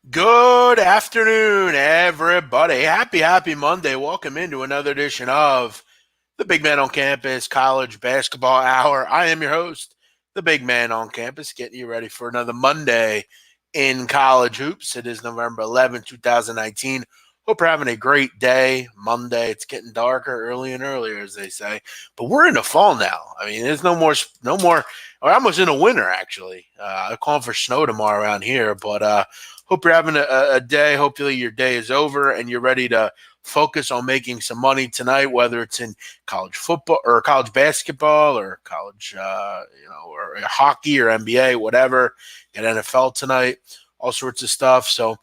Good afternoon, everybody. Happy Monday. Welcome into another edition of the Big Man on Campus College Basketball Hour. I am your host, the Big Man on Campus, getting you ready for another Monday in college hoops. It is November 11th, 2019. Hope you're having a great day. Monday, it's getting darker early and earlier, as they say. But we're in the fall now. I mean, there's no more. We're almost in the winter, actually. I'm calling for snow tomorrow around here, but hope you're having a day. Hopefully, your day is over and you're ready to focus on making some money tonight, whether it's in college football or college basketball or college, or hockey or NBA, whatever. Got NFL tonight, all sorts of stuff. So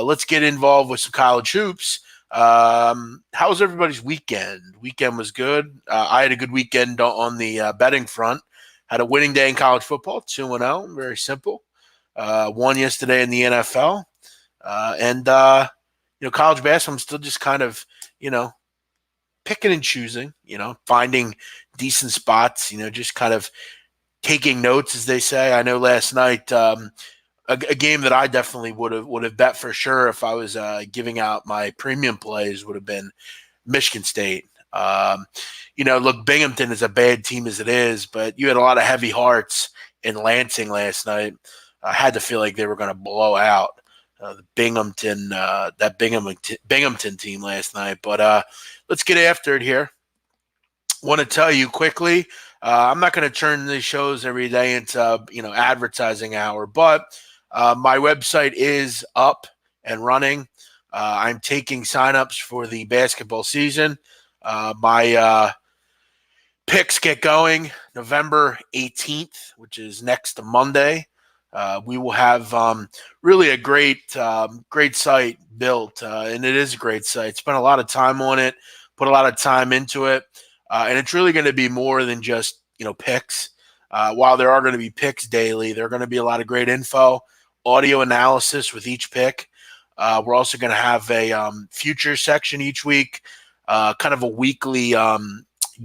let's get involved with some college hoops. How was everybody's weekend? Weekend was good. I had a good weekend on the betting front. Had a winning day in college football, 2-0, very simple. Won yesterday in the NFL. And college basketball, I'm still just kind of, picking and choosing, finding decent spots, just kind of taking notes, as they say. I know last night, a game that I definitely would have bet for sure if I was giving out my premium plays would have been Michigan State. Look, Binghamton is a bad team as it is, but you had a lot of heavy hearts in Lansing last night. I had to feel like they were going to blow out the Binghamton team last night. But let's get after it here. Want to tell you quickly. I'm not going to turn these shows every day into advertising hour, but my website is up and running. I'm taking signups for the basketball season. My picks get going November 18th, which is next Monday. We will have really a great site built, and it is a great site. Spent a lot of time on it, put a lot of time into it, and it's really going to be more than just picks. While there are going to be picks daily, there are going to be a lot of great info, audio analysis with each pick. We're also going to have a future section each week, kind of a weekly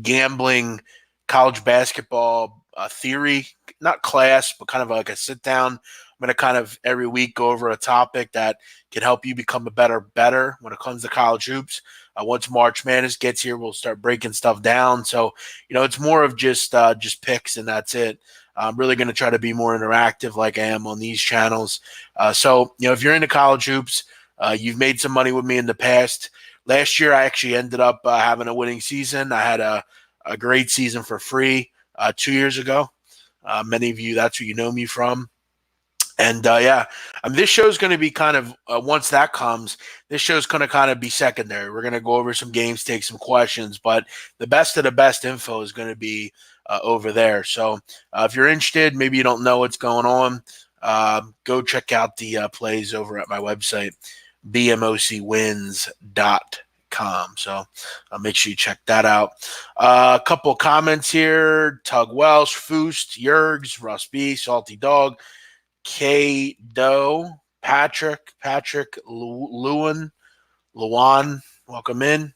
gambling college basketball theory, not class, but kind of like a sit down. I'm going to kind of every week go over a topic that can help you become a better when it comes to college hoops. Once March Madness gets here, we'll start breaking stuff down. So, it's more of just picks and that's it. I'm really going to try to be more interactive like I am on these channels. So, if you're into college hoops, you've made some money with me in the past. Last year, I actually ended up having a winning season. I had a great season for free 2 years ago. Many of you, that's where you know me from. And this show is going to be kind of, once that comes, this show is going to kind of be secondary. We're going to go over some games, take some questions, but the best of the best info is going to be over there. So if you're interested, maybe you don't know what's going on, go check out the plays over at my website, bmocwins.com. So make sure you check that out. A couple of comments here. Tug Welsh, Foost, Yergs, Russ B, Salty Dog, K Doe, Patrick, Luan, welcome in.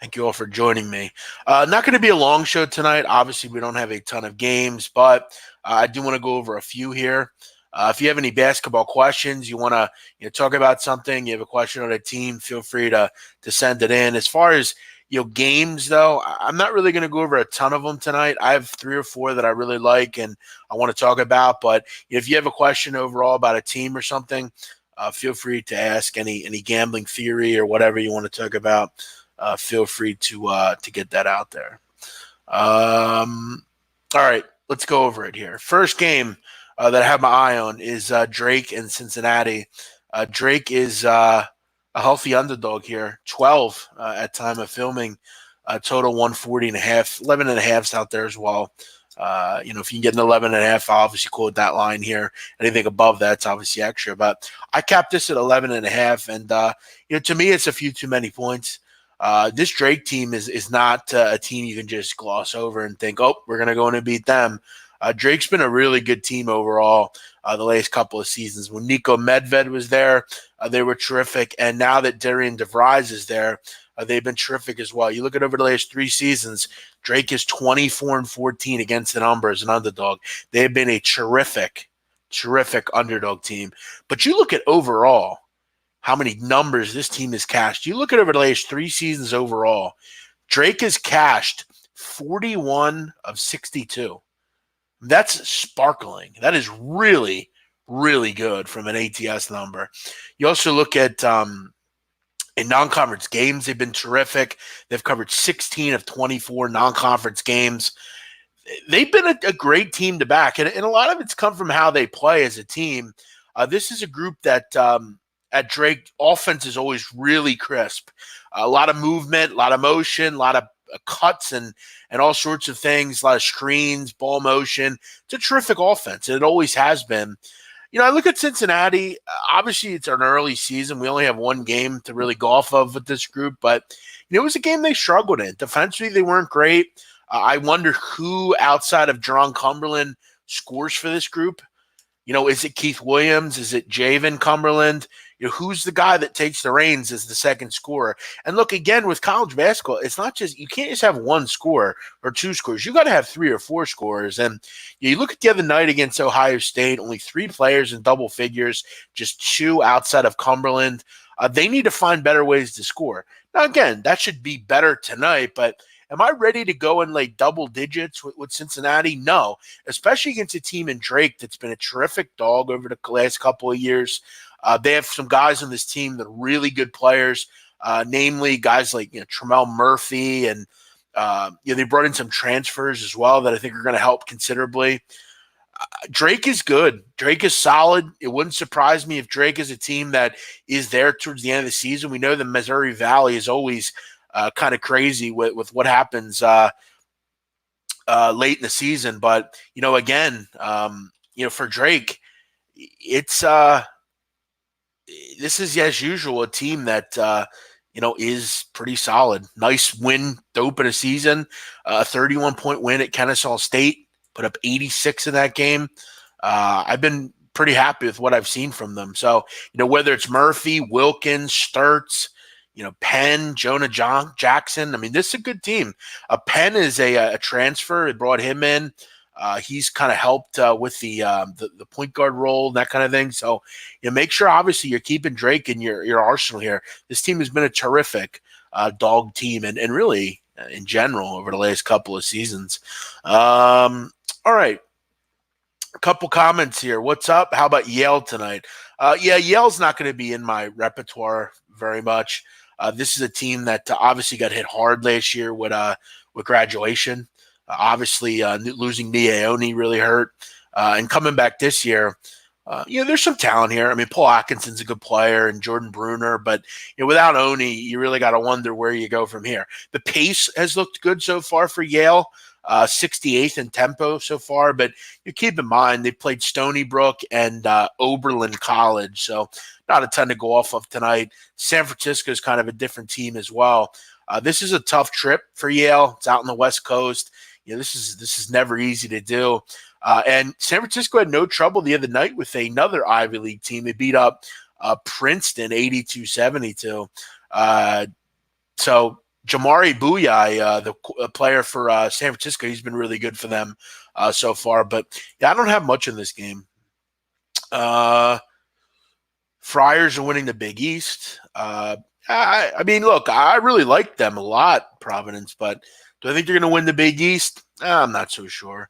Thank you all for joining me. Not going to be a long show tonight. Obviously, we don't have a ton of games, but I do want to go over a few here. If you have any basketball questions, you want to talk about something, you have a question on a team, feel free to send it in. As far as games, though, I'm not really going to go over a ton of them tonight. I have 3 or 4 that I really like and I want to talk about. But if you have a question overall about a team or something, feel free to ask any gambling theory or whatever you want to talk about. Feel free to get that out there. All right, let's go over it here. First game that I have my eye on is Drake and Cincinnati. Drake is a healthy underdog here, 12 at time of filming, total 140.5, 11.5 out there as well. If you can get an 11.5, I'll obviously quote that line here. Anything above that's obviously extra, but I capped this at 11.5, and to me, it's a few too many points. This Drake team is not a team you can just gloss over and think, oh, we're going to go in and beat them. Drake's been a really good team overall the last couple of seasons. When Nico Medved was there, they were terrific. And now that Darian DeVries is there, they've been terrific as well. You look at over the last 3 seasons, Drake is 24-14 against the number as an underdog. They've been a terrific terrific underdog team. But you look at overall how many numbers this team has cashed. You look at over the last 3 seasons overall, Drake has cashed 41 of 62. That's sparkling. That is really, really good from an ATS number. You also look at in non-conference games, they've been terrific. They've covered 16 of 24 non-conference games. They've been a great team to back, and a lot of it's come from how they play as a team. This is a group that at Drake, offense is always really crisp. A lot of movement, a lot of motion, a lot of cuts and all sorts of things, a lot of screens, ball motion. It's a terrific offense, and it always has been. I look at Cincinnati. Obviously, it's an early season. We only have one game to really go off of with this group, but it was a game they struggled in. Defensively, they weren't great. I wonder who outside of Jerron Cumberland scores for this group. Is it Keith Williams? Is it Javen Cumberland? Who's the guy that takes the reins as the second scorer? And look, again, with college basketball, it's not just – you can't just have one scorer or two scores. You got to have 3 or 4 scorers. And you look at the other night against Ohio State, only 3 players in double figures, just 2 outside of Cumberland. They need to find better ways to score. Now, again, that should be better tonight, but am I ready to go in like double digits with Cincinnati? No, especially against a team in Drake that's been a terrific dog over the last couple of years. They have some guys on this team that are really good players, namely guys like Tremel Murphy, and they brought in some transfers as well that I think are going to help considerably. Drake is good. Drake is solid. It wouldn't surprise me if Drake is a team that is there towards the end of the season. We know the Missouri Valley is always kind of crazy with what happens late in the season. But, again, for Drake, it's this is, as usual, a team that, is pretty solid. Nice win to open a season, a 31-point win at Kennesaw State, put up 86 in that game. I've been pretty happy with what I've seen from them. So, whether it's Murphy, Wilkins, Sturts, Penn, Jonah Jackson. I mean, this is a good team. Penn is a transfer. It brought him in. He's kind of helped with the point guard role and that kind of thing. So, make sure, obviously, you're keeping Drake in your arsenal here. This team has been a terrific dog team and really in general over the last couple of seasons. All right. A couple comments here. What's up? How about Yale tonight? Yale's not going to be in my repertoire very much. This is a team that obviously got hit hard last year with graduation. Obviously, losing Niaoni really hurt. And coming back this year, there's some talent here. I mean, Paul Atkinson's a good player and Jordan Bruner, but without Oni, you really got to wonder where you go from here. The pace has looked good so far for Yale. 68th in tempo so far, but you keep in mind they played Stony Brook and Oberlin College, so not a ton to go off of tonight. San Francisco is kind of a different team as well. This is a tough trip for Yale. It's out on the West Coast. This is never easy to do. And San Francisco had no trouble the other night with another Ivy League team. They beat up Princeton 82-72. So Jamari Bouye, the player for San Francisco, he's been really good for them so far. But, I don't have much in this game. Friars are winning the Big East. I mean, look, I really like them a lot, Providence, but do I think they're going to win the Big East? I'm not so sure.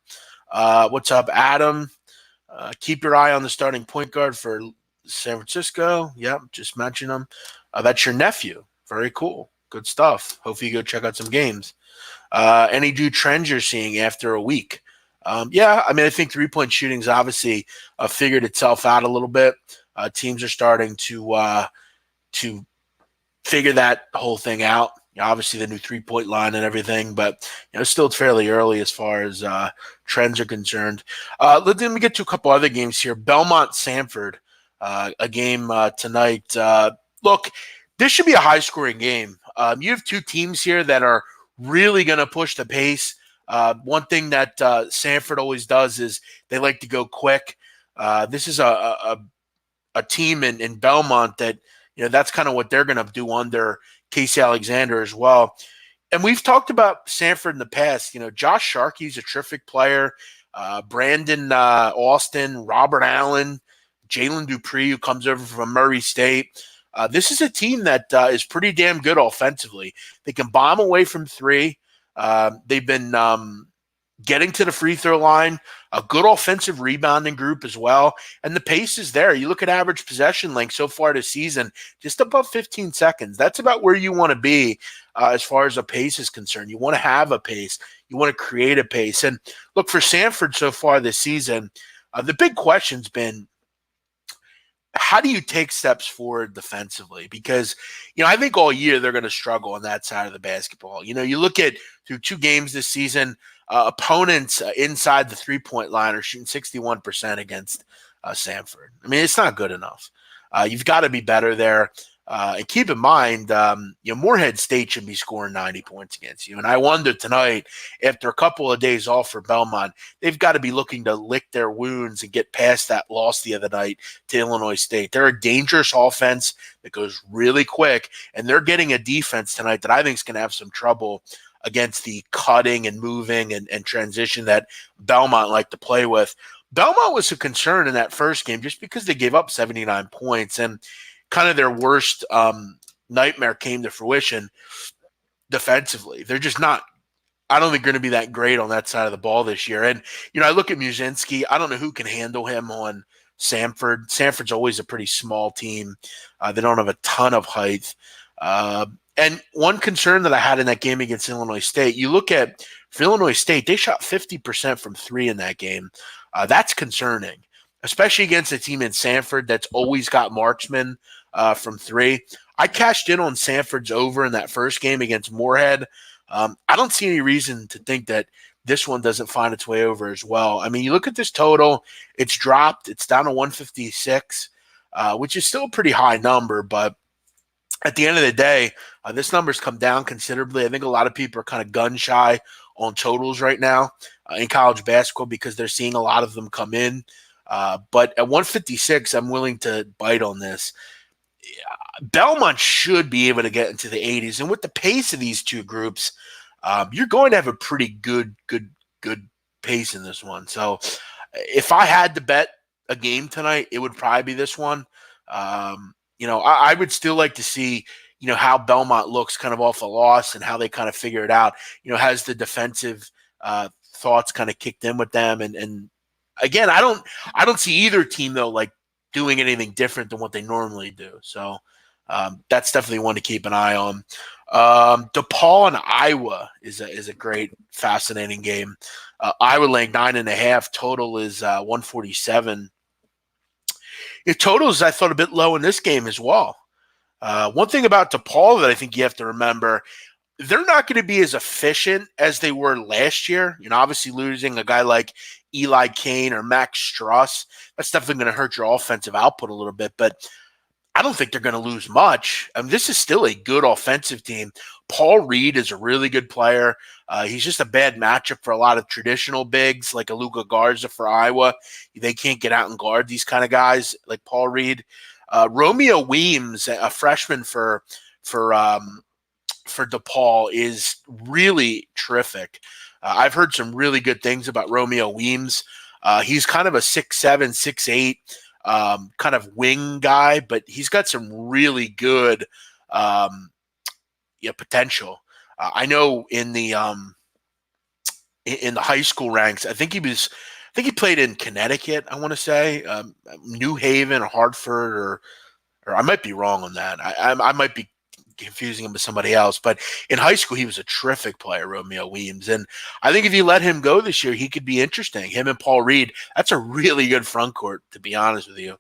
What's up, Adam? Keep your eye on the starting point guard for San Francisco. Yep, just mentioned him. That's your nephew. Very cool. Good stuff. Hopefully you go check out some games. Any new trends you're seeing after a week? I mean, I think three-point shooting's obviously figured itself out a little bit. Teams are starting to figure that whole thing out. Obviously, the new three-point line and everything, but still it's fairly early as far as trends are concerned. Let me get to a couple other games here. Belmont, Samford, a game tonight. Look, this should be a high-scoring game. You have two teams here that are really going to push the pace. One thing that Samford always does is they like to go quick. This is a team in Belmont that that's kind of what they're going to do under Casey Alexander as well. And we've talked about Samford in the past. Josh Sharkey's a terrific player. Brandon Austin, Robert Allen, Jalen Dupree, who comes over from Murray State. This is a team that is pretty damn good offensively. They can bomb away from three. They've been getting to the free throw line, a good offensive rebounding group as well. And the pace is there. You look at average possession length so far this season, just above 15 seconds. That's about where you want to be as far as a pace is concerned. You want to have a pace. You want to create a pace. And look, for Samford so far this season, the big question's been, how do you take steps forward defensively? Because, I think all year they're going to struggle on that side of the basketball. You look at through 2 games this season, opponents inside the 3-point line are shooting 61% against Samford. I mean, it's not good enough. You've got to be better there. And keep in mind, Morehead State should be scoring 90 points against you. And I wonder tonight, after a couple of days off for Belmont, they've got to be looking to lick their wounds and get past that loss the other night to Illinois State. They're a dangerous offense that goes really quick, and they're getting a defense tonight that I think is going to have some trouble against the cutting and moving and transition that Belmont like to play with. Belmont was a concern in that first game just because they gave up 79 points, and kind of their worst nightmare came to fruition defensively. They're just not, I don't think, going to be that great on that side of the ball this year. And, I look at Muszynski. I don't know who can handle him on Samford. Samford's always a pretty small team. They don't have a ton of height. And one concern that I had in that game against Illinois State, you look at, for Illinois State, they shot 50% from 3 in that game. That's concerning, especially against a team in Samford that's always got marksmen from 3. I cashed in on Samford's over in that first game against Morehead. I don't see any reason to think that this one doesn't find its way over as well. I mean, you look at this total, it's dropped. It's down to 156, which is still a pretty high number, but at the end of the day, this number's come down considerably. I think a lot of people are kind of gun shy on totals right now in college basketball because they're seeing a lot of them come in. But at 156, I'm willing to bite on this. Belmont should be able to get into the 80s. And with the pace of these two groups, you're going to have a pretty good pace in this one. So if I had to bet a game tonight, it would probably be this one. I would still like to see, how Belmont looks kind of off a loss and how they kind of figure it out. Has the defensive thoughts kind of kicked in with them? And again, I don't see either team though like doing anything different than what they normally do. So that's definitely one to keep an eye on. DePaul and Iowa is a great, fascinating game. Iowa laying 9.5. Total is 147. It totals, I thought, a bit low in this game as well. One thing about DePaul that I think you have to remember, they're not going to be as efficient as they were last year. Obviously losing a guy like Eli Kane or Max Struss, that's definitely going to hurt your offensive output a little bit, but I don't think they're going to lose much. I mean, this is still a good offensive team. Paul Reed is a really good player. He's just a bad matchup for a lot of traditional bigs like a Luka Garza for Iowa. They can't get out and guard these kind of guys like Paul Reed. Romeo Weems, a freshman for DePaul, is really terrific. I've heard some really good things about Romeo Weems. He's kind of a 6'7", 6'8", kind of wing guy, but he's got some really good potential. I know in the high school ranks, I think he played in Connecticut, I want to say, New Haven or Hartford, or I might be wrong on that. I might be confusing him with somebody else, but in high school, he was a terrific player, Romeo Weems. And I think if you let him go this year, he could be interesting. Him and Paul Reed, that's a really good front court, to be honest with you.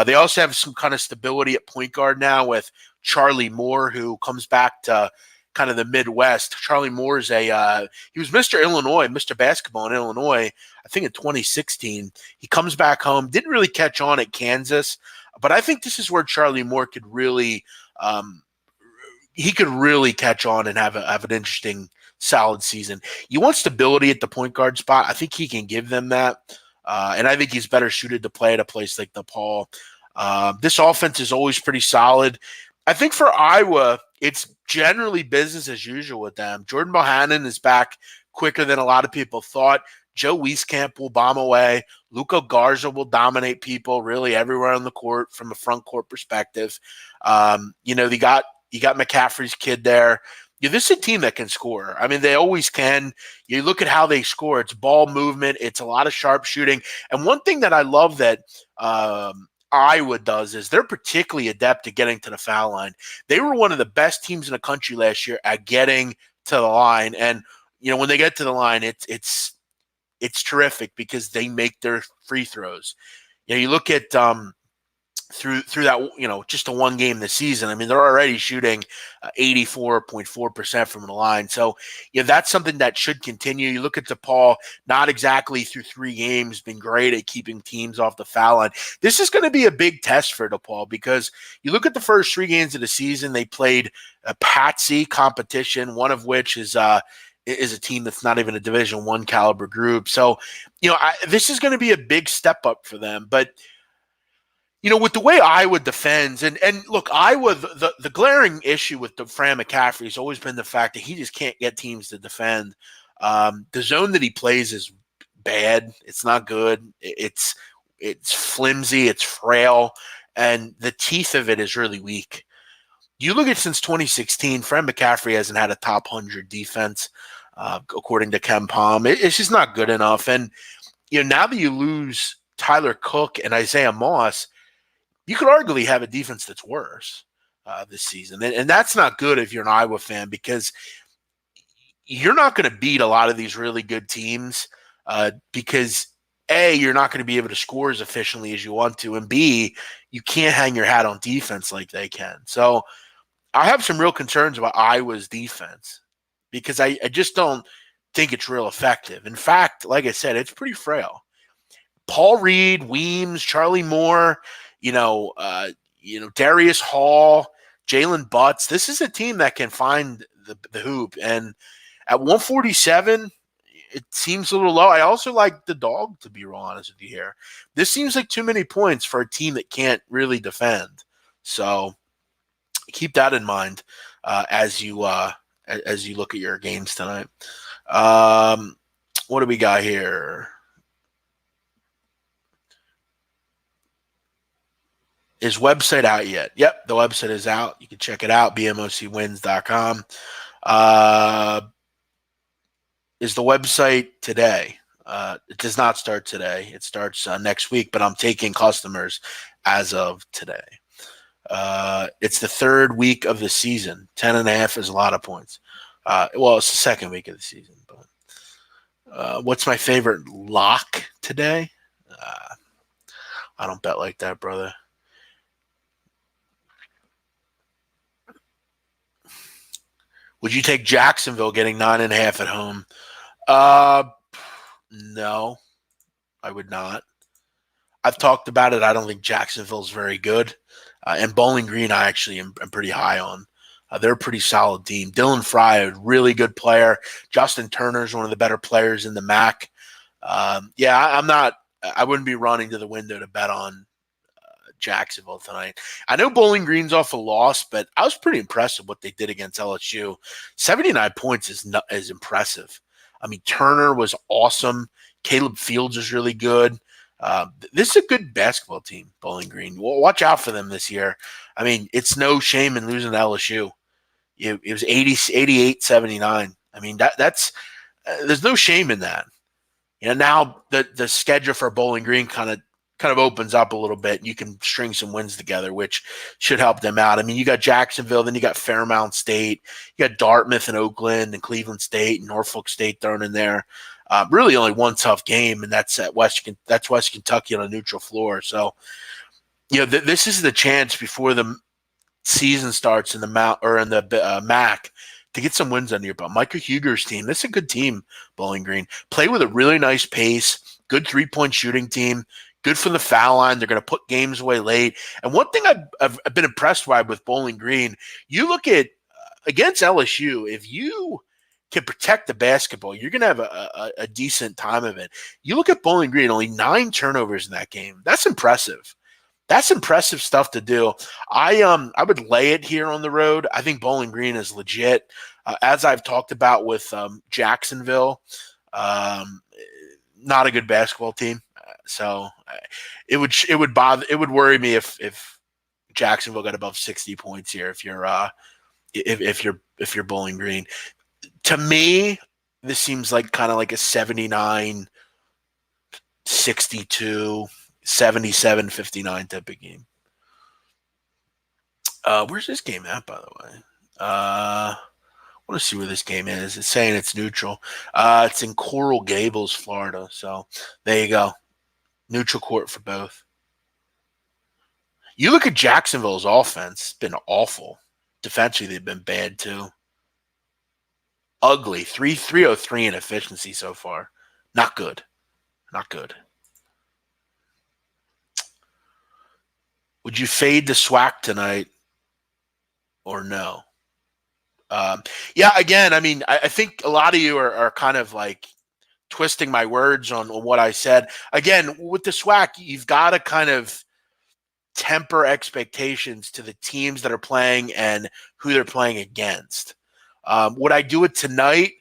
They also have some kind of stability at point guard now with Charlie Moore, who comes back to kind of the Midwest. Charlie Moore is he was Mr. Illinois, Mr. Basketball in Illinois, I think in 2016. He comes back home, didn't really catch on at Kansas, but I think this is where Charlie Moore could really catch on and have an interesting, solid season. You want stability at the point guard spot. I think he can give them that. And I think he's better suited to play at a place like DePaul. This offense is always pretty solid. I think for Iowa, it's generally business as usual with them. Jordan Bohannon is back quicker than a lot of people thought. Joe Wieskamp will bomb away. Luka Garza will dominate people really everywhere on the court from a front court perspective. You got McCaffrey's kid there. Yeah, this is a team that can score. I mean, they always can. You look at how they score. It's ball movement. It's a lot of sharp shooting. And one thing that I love that Iowa does is they're particularly adept at getting to the foul line. They were one of the best teams in the country last year at getting to the line. And, when they get to the line, it's terrific because they make their free throws. You look at through that, just a one game this season. I mean, they're already shooting 84.4% from the line. So, that's something that should continue. You look at DePaul, not exactly through 3 games, been great at keeping teams off the foul line. This is going to be a big test for DePaul because you look at the first 3 games of the season, they played a patsy competition, one of which is a team that's not even a Division I caliber group. So, this is going to be a big step up for them. But with the way Iowa defends, and look, Iowa, the glaring issue with Fran McCaffrey has always been the fact that he just can't get teams to defend. The zone that he plays is bad. It's not good. It's flimsy. It's frail. And the teeth of it is really weak. You look at since 2016, Fran McCaffrey hasn't had a top 100 defense, according to Ken Palm. It's just not good enough. And, now that you lose Tyler Cook and Isaiah Moss, you could arguably have a defense that's worse this season. And that's not good if you're an Iowa fan because you're not going to beat a lot of these really good teams because, A, you're not going to be able to score as efficiently as you want to, and B, you can't hang your hat on defense like they can. So I have some real concerns about Iowa's defense because I just don't think it's real effective. In fact, like I said, it's pretty frail. Paul Reed, Weems, Charlie Moore, Darius Hall, Jalen Butts. This is a team that can find the hoop. And at 147, it seems a little low. I also like the dog, to be real honest with you here. This seems like too many points for a team that can't really defend. So keep that in mind as you look at your games tonight. What do we got here? Is website out yet? Yep, the website is out. You can check it out, bmocwins.com. Is the website today? It does not start today. It starts next week, but I'm taking customers as of today. It's the 3rd week of the season. 10.5 is a lot of points. It's the 2nd week of the season. But what's my favorite lock today? I don't bet like that, brother. Would you take Jacksonville getting 9.5 at home? No, I would not. I've talked about it. I don't think Jacksonville's very good. And Bowling Green, I actually am pretty high on. They're a pretty solid team. Dylan Fry, a really good player. Justin Turner's one of the better players in the MAC. I wouldn't be running to the window to bet on Jacksonville tonight. I know Bowling Green's off a loss, but I was pretty impressed with what they did against LSU. 79 points is impressive. I mean, Turner was awesome. Caleb Fields is really good. This is a good basketball team, Bowling Green. Well, watch out for them this year. I mean, it's no shame in losing to LSU. It was 88-79. I mean, that's there's no shame in that. Now the schedule for Bowling Green kind of opens up a little bit, and you can string some wins together, which should help them out. I mean, you got Jacksonville, then you got Fairmount State, you got Dartmouth and Oakland and Cleveland State and Norfolk State thrown in there. Really only one tough game, and that's West Kentucky on a neutral floor. So, this is the chance before the season starts in the MAC to get some wins under your belt. Micah Huger's team, this is a good team, Bowling Green. Play with a really nice pace, good 3-point shooting team, good from the foul line. They're going to put games away late. And one thing I've been impressed by with Bowling Green, you look at against LSU, if you can protect the basketball, you're going to have a decent time of it. You look at Bowling Green, only 9 turnovers in that game. That's impressive. That's impressive stuff to do. I would lay it here on the road. I think Bowling Green is legit. As I've talked about with Jacksonville, not a good basketball team. So it would worry me if Jacksonville got above 60 points here. If you're Bowling Green, to me, this seems like kind of like a 79, 62, 77, 59 type of game. Where's this game at, by the way? I want to see where this game is. It's saying it's neutral. It's in Coral Gables, Florida. So there you go. Neutral court for both. You look at Jacksonville's offense, it's been awful. Defensively, they've been bad too. Ugly. 303 in efficiency so far. Not good. Not good. Would you fade the SWAC tonight or no? Yeah, again, I mean, I think a lot of you are kind of like twisting my words on what I said. Again, with the SWAC, you've got to kind of temper expectations to the teams that are playing and who they're playing against. Would I do it tonight?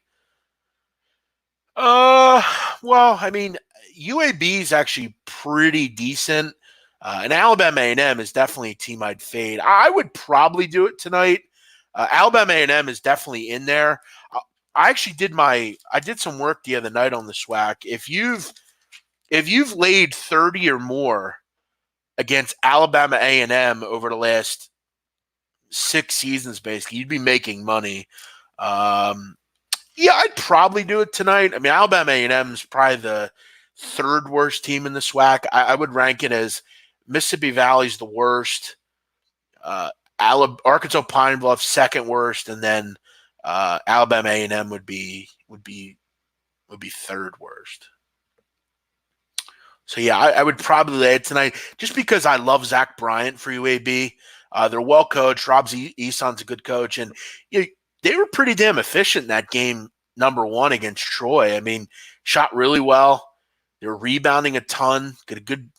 Well, I mean, UAB is actually pretty decent. And Alabama A&M is definitely a team I'd fade. I would probably do it tonight. Alabama A&M is definitely in there. I actually did some work the other night on the SWAC. If you've laid 30 or more against Alabama A&M over the last 6 seasons, basically, you'd be making money. Yeah, I'd probably do it tonight. I mean, Alabama A&M is probably the third worst team in the SWAC. I would rank it as Mississippi Valley's the worst, Arkansas Pine Bluff second worst, and then Alabama A&M would be third worst. So yeah, I would probably lay it tonight just because I love Zach Bryant for UAB. They're well coached. Rob Eson's a good coach, and they were pretty damn efficient in that game number 1 against Troy. I mean, shot really well. They were rebounding a ton. Got a good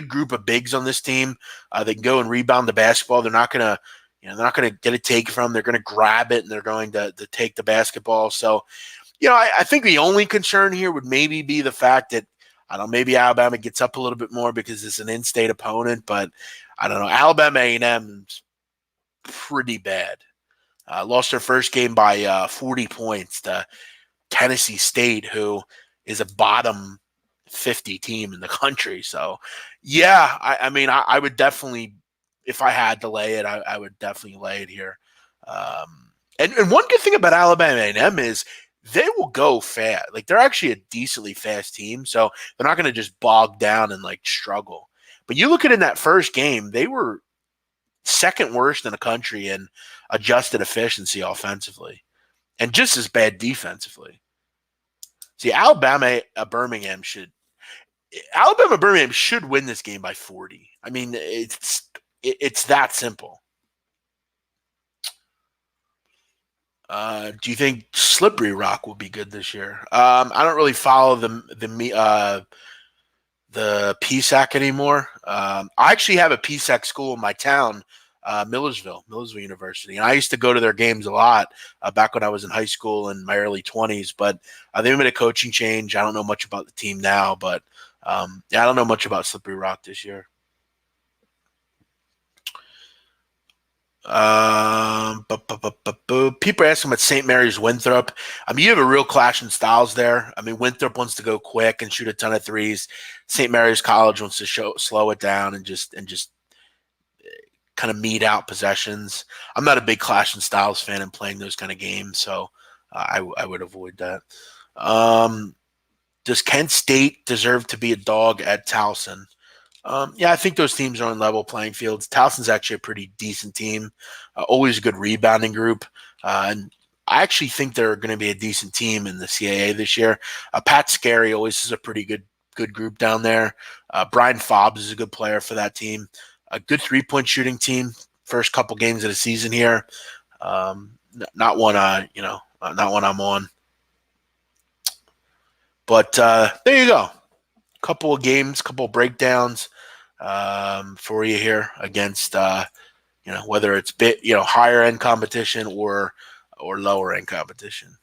group of bigs on this team. They can go and rebound the basketball. They're not gonna get it taken from them. They're gonna grab it and they're going to take the basketball. So, I think the only concern here would maybe be the fact that I don't know, maybe Alabama gets up a little bit more because it's an in-state opponent, but I don't know. Alabama A&M's pretty bad. Lost their first game by 40 points to Tennessee State, who is a bottom 50 team in the country. So, yeah, I mean, I would definitely, if I had to lay it, I would definitely lay it here. And one good thing about Alabama A&M is they will go fast. Like, they're actually a decently fast team, so they're not going to just bog down and, like, struggle. But you look at in that first game, they were second worst in the country in adjusted efficiency offensively and just as bad defensively. See, Alabama Birmingham should win this game by 40. I mean, it's that simple. Do you think Slippery Rock will be good this year? I don't really follow the PSAC anymore. I actually have a PSAC school in my town, Millersville University, and I used to go to their games a lot back when I was in high school in my early 20s. But they made a coaching change. I don't know much about the team now, but I don't know much about Slippery Rock this year. People are asking about St. Mary's Winthrop. I mean, you have a real clash in styles there. I mean, Winthrop wants to go quick and shoot a ton of threes. St. Mary's College wants to slow it down and just kind of meet out possessions. I'm not a big clash in styles fan in playing those kind of games, so I would avoid that. Does Kent State deserve to be a dog at Towson? Yeah, I think those teams are on level playing fields. Towson's actually a pretty decent team, always a good rebounding group, and I actually think they're going to be a decent team in the CAA this year. Pat Scarry always is a pretty good group down there. Brian Fobbs is a good player for that team. A good 3-point shooting team. First couple games of the season here. Not one I'm on. But there you go. Couple of games, couple of breakdowns for you here against whether it's higher end competition or lower end competition.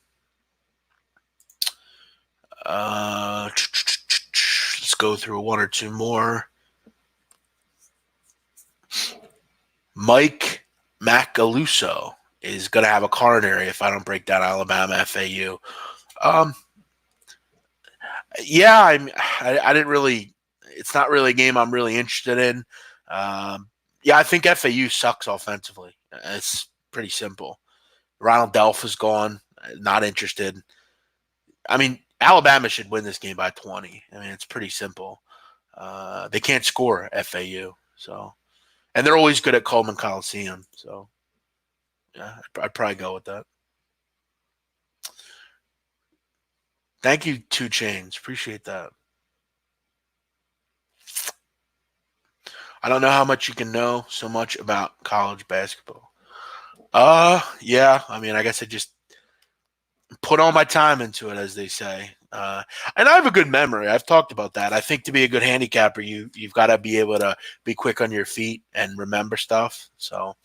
go through one or two more. Mike Macaluso is going to have a coronary if I don't break down Alabama FAU. Yeah, I didn't really. It's not really a game I'm really interested in. Yeah, I think FAU sucks offensively. It's pretty simple. Ronald Delph is gone. Not interested. I mean, Alabama should win this game by 20. I mean, it's pretty simple. They can't score FAU, so, and they're always good at Coleman Coliseum. So, yeah, I'd probably go with that. Thank you, 2 Chains. Appreciate that. I don't know how much you can know so much about college basketball. Yeah. I mean, I guess I just put all my time into it, as they say. And I have a good memory. I've talked about that. I think to be a good handicapper, you've got to be able to be quick on your feet and remember stuff. So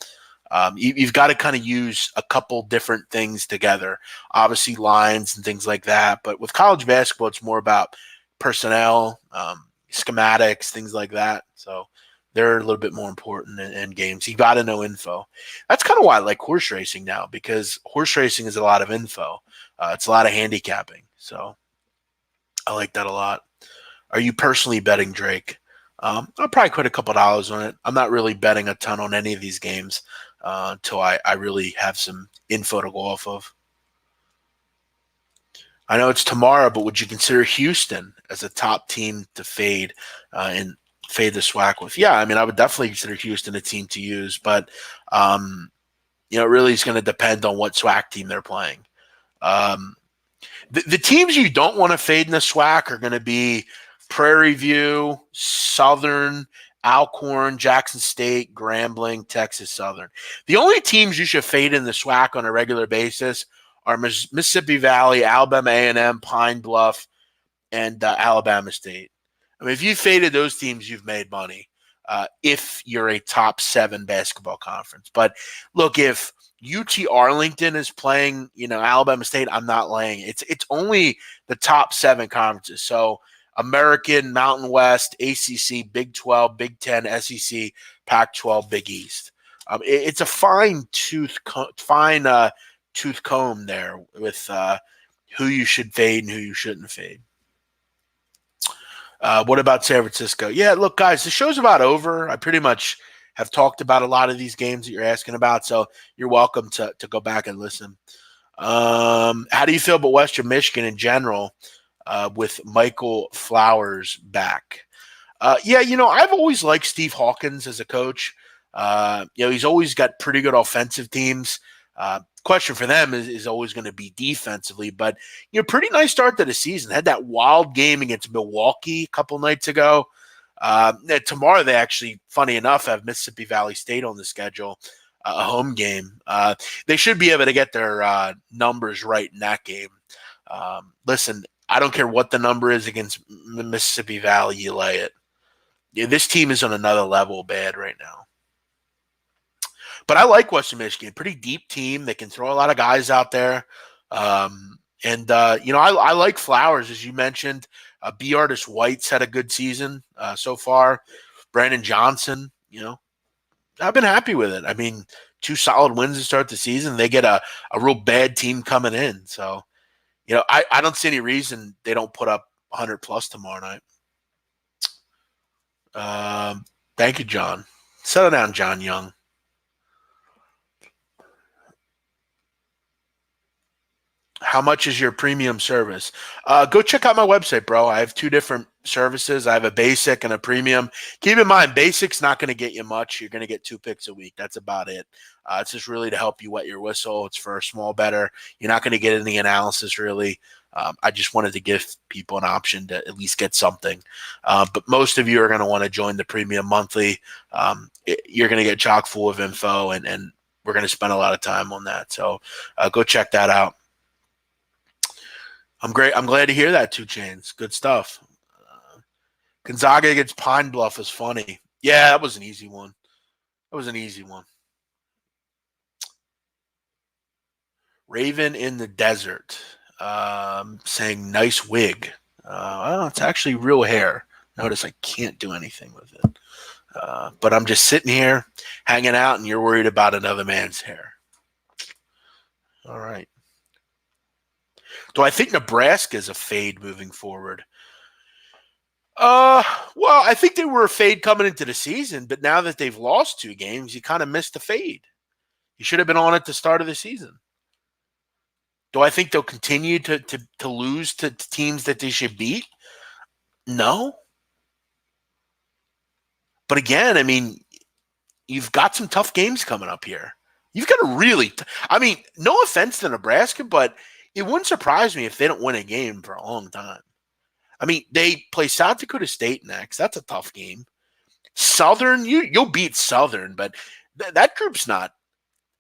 you've got to kind of use a couple different things together. Obviously, lines and things like that. But with college basketball, it's more about personnel, schematics, things like that. So they're a little bit more important in games. You got to know info. That's kind of why I like horse racing now, because horse racing is a lot of info. It's a lot of handicapping. So I like that a lot. Are you personally betting Drake? I'll probably put a couple dollars on it. I'm not really betting a ton on any of these games until I really have some info to go off of. I know it's tomorrow, but would you consider Houston as a top team to fade and fade the SWAC with? Yeah, I mean, I would definitely consider Houston a team to use, but it really is going to depend on what SWAC team they're playing. The teams you don't want to fade in the SWAC are going to be Prairie View, Southern, Alcorn, Jackson State, Grambling, Texas Southern. The only teams you should fade in the SWAC on a regular basis are Mississippi Valley, Alabama A&M, Pine Bluff, and Alabama State. I mean, if you faded those teams, you've made money if you're a top 7 basketball conference. But look, if UT Arlington is playing, Alabama State, I'm not laying. It's only the top 7 conferences. So American, Mountain West, ACC, Big 12, Big 10, SEC, Pac-12, Big East. It's a fine tooth comb there with who you should fade and who you shouldn't fade. What about San Francisco? Yeah, look, guys, the show's about over. I pretty much have talked about a lot of these games that you're asking about, so you're welcome to go back and listen. How do you feel about Western Michigan in general with Michael Flowers back? Yeah, I've always liked Steve Hawkins as a coach. He's always got pretty good offensive teams. Question for them is always going to be defensively, but pretty nice start to the season. Had that wild game against Milwaukee a couple nights ago. Tomorrow they actually, funny enough, have Mississippi Valley State on the schedule, a home game. They should be able to get their numbers right in that game. Listen, I don't care what the number is against Mississippi Valley, you lay it. This team is on another level bad right now. But I like Western Michigan. Pretty deep team. They can throw a lot of guys out there. I like Flowers, as you mentioned. B. Artist White's had a good season so far. Brandon Johnson, I've been happy with it. I mean, 2 solid wins to start the season. They get a real bad team coming in. So, I don't see any reason they don't put up 100+ tomorrow night. Thank you, John. Settle down, John Young. How much is your premium service? Go check out my website, bro. I have 2 different services. I have a basic and a premium. Keep in mind, basic's not going to get you much. You're going to get 2 picks a week. That's about it. It's just really to help you wet your whistle. It's for a small bettor. You're not going to get any analysis, really. I just wanted to give people an option to at least get something. But most of you are going to want to join the premium monthly. You're going to get chock full of info, and we're going to spend a lot of time on that. So go check that out. I'm glad to hear that, 2 Chains. Good stuff. Gonzaga against Pine Bluff is funny. Yeah, that was an easy one. Raven in the Desert saying nice wig. Well, it's actually real hair. Notice I can't do anything with it. But I'm just sitting here hanging out, and you're worried about another man's hair. All right. Do I think Nebraska is a fade moving forward? Well, I think they were a fade coming into the season, but now that they've lost 2 games, you kind of missed the fade. You should have been on at the start of the season. Do I think they'll continue to lose to teams that they should beat? No. But again, I mean, you've got some tough games coming up here. You've got a really I mean, no offense to Nebraska, but it wouldn't surprise me if they don't win a game for a long time. I mean, they play South Dakota State next. That's a tough game. Southern, you'll beat Southern, but that group's not,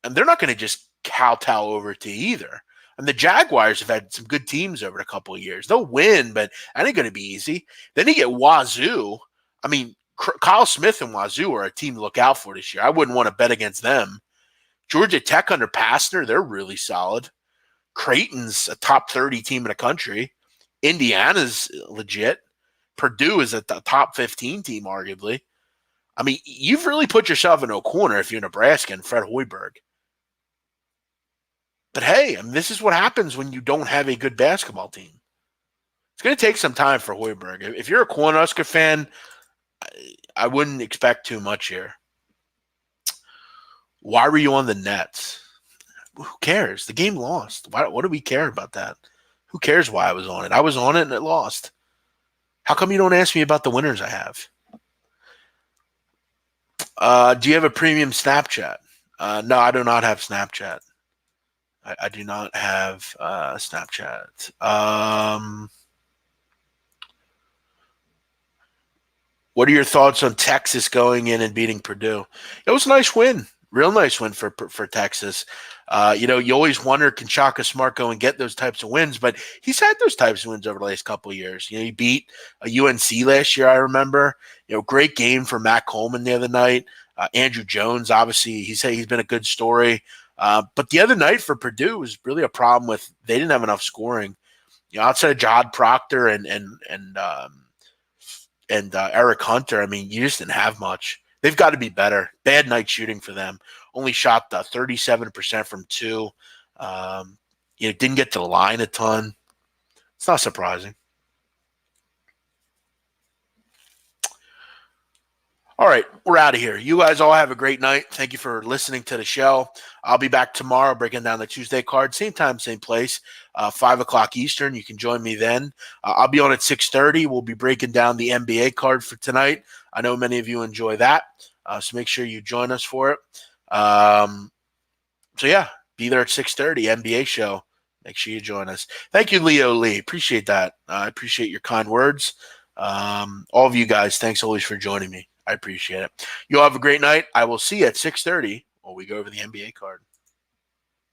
and they're not going to just kowtow over to either. And the Jaguars have had some good teams over a couple of years. They'll win, but that ain't going to be easy. Then you get Wazoo. I mean, Kyle Smith and Wazoo are a team to look out for this year. I wouldn't want to bet against them. Georgia Tech under Pastner, they're really solid. Creighton's a top 30 team in the country. Indiana's legit. Purdue is a top 15 team, arguably. I mean, you've really put yourself in a corner if you're Nebraska and Fred Hoiberg. But hey, I mean, this is what happens when you don't have a good basketball team. It's going to take some time for Hoiberg. If you're a Cornhusker fan, I wouldn't expect too much here. Why were you on the Nets? Who cares? The game lost. What do we care about that? Who cares why I was on it? I was on it and it lost. How come you don't ask me about the winners I have? Do you have a premium Snapchat? No, I do not have Snapchat. I do not have Snapchat. What are your thoughts on Texas going in and beating Purdue? It was a nice win. Real nice win for Texas. You always wonder, can Shaka Smart go and get those types of wins? But he's had those types of wins over the last couple of years. He beat a UNC last year, I remember. Great game for Matt Coleman the other night. Andrew Jones, obviously, he's been a good story. But the other night for Purdue was really a problem with they didn't have enough scoring. Outside of Jod Proctor and Eric Hunter, I mean, you just didn't have much. They've got to be better. Bad night shooting for them. Only shot 37% from 2. Didn't get to the line a ton. It's not surprising. All right, we're out of here. You guys all have a great night. Thank you for listening to the show. I'll be back tomorrow breaking down the Tuesday card. Same time, same place, 5 o'clock Eastern. You can join me then. I'll be on at 6:30. We'll be breaking down the NBA card for tonight. I know many of you enjoy that, so make sure you join us for it. Be there at 6:30, NBA show. Make sure you join us. Thank you, Leo Lee. Appreciate that. I appreciate your kind words. All of you guys, thanks always for joining me. I appreciate it. You all have a great night. I will see you at 6:30 when we go over the NBA card.